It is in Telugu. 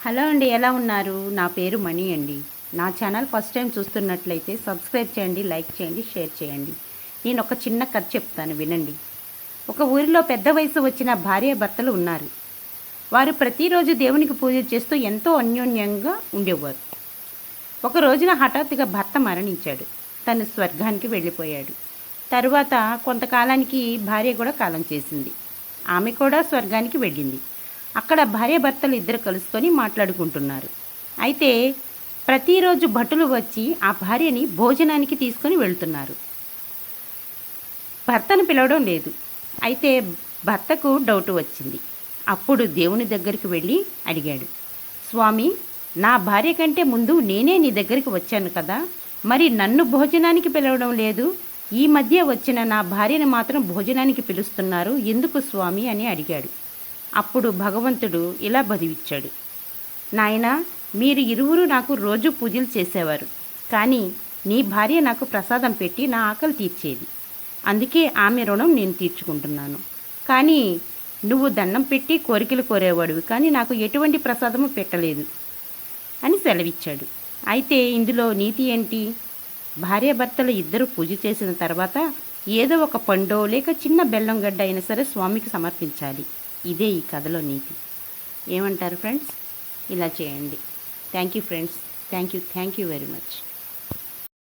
హలో అండి, ఎలా ఉన్నారు? నా పేరు మణి అండి. నా ఛానల్ ఫస్ట్ టైం చూస్తున్నట్లయితే సబ్స్క్రైబ్ చేయండి, లైక్ చేయండి, షేర్ చేయండి. నేను ఒక చిన్న కథ చెప్తాను, వినండి. ఒక ఊరిలో పెద్ద వయసు వచ్చిన భార్యాభర్తలు ఉన్నారు. వారు ప్రతిరోజు దేవునికి పూజ చేస్తూ ఎంతో అన్యోన్యంగా ఉండేవారు. ఒక రోజున హఠాత్తుగా భర్త మరణించాడు. తను స్వర్గానికి వెళ్ళిపోయాడు. తరువాత కొంతకాలానికి భార్య కూడా కాలం చేసింది. ఆమె కూడా స్వర్గానికి వెళ్ళింది. అక్కడ భార్యాభర్తలు ఇద్దరు కలుసుకొని మాట్లాడుకుంటున్నారు. అయితే ప్రతిరోజు భటులు వచ్చి ఆ భార్యని భోజనానికి తీసుకొని వెళ్తున్నారు. భర్తను పిలవడం లేదు. అయితే భర్తకు డౌట్ వచ్చింది. అప్పుడు దేవుని దగ్గరికి వెళ్ళి అడిగాడు, స్వామి, నా భార్య కంటే ముందు నేనే నీ దగ్గరికి వచ్చాను కదా, మరి నన్ను భోజనానికి పిలవడం లేదు, ఈ మధ్య వచ్చిన నా భార్యను మాత్రం భోజనానికి పిలుస్తున్నారు, ఎందుకు స్వామి అని అడిగాడు. అప్పుడు భగవంతుడు ఇలా బదివిచ్చాడు, నాయనా, మీరు ఇరువురు నాకు రోజు పూజలు చేసేవారు, కానీ నీ భార్య నాకు ప్రసాదం పెట్టి నా ఆకలి తీర్చేది, అందుకే ఆమె రుణం నేను తీర్చుకుంటున్నాను. కానీ నువ్వు దండం పెట్టి కోరికలు కోరేవాడివి, కానీ నాకు ఎటువంటి ప్రసాదము పెట్టలేదు అని సెలవిచ్చాడు. అయితే ఇందులో నీతి ఏంటి? భార్యాభర్తలు ఇద్దరు పూజ చేసిన తర్వాత ఏదో ఒక పండో లేక చిన్న బెల్లం గడ్డ అయినా సరే స్వామికి సమర్పించాలి. ఇదే ఈ కథలో నీతి. ఏమంటారు ఫ్రెండ్స్? ఇలా చేయండి. Thank you friends. Thank you very much.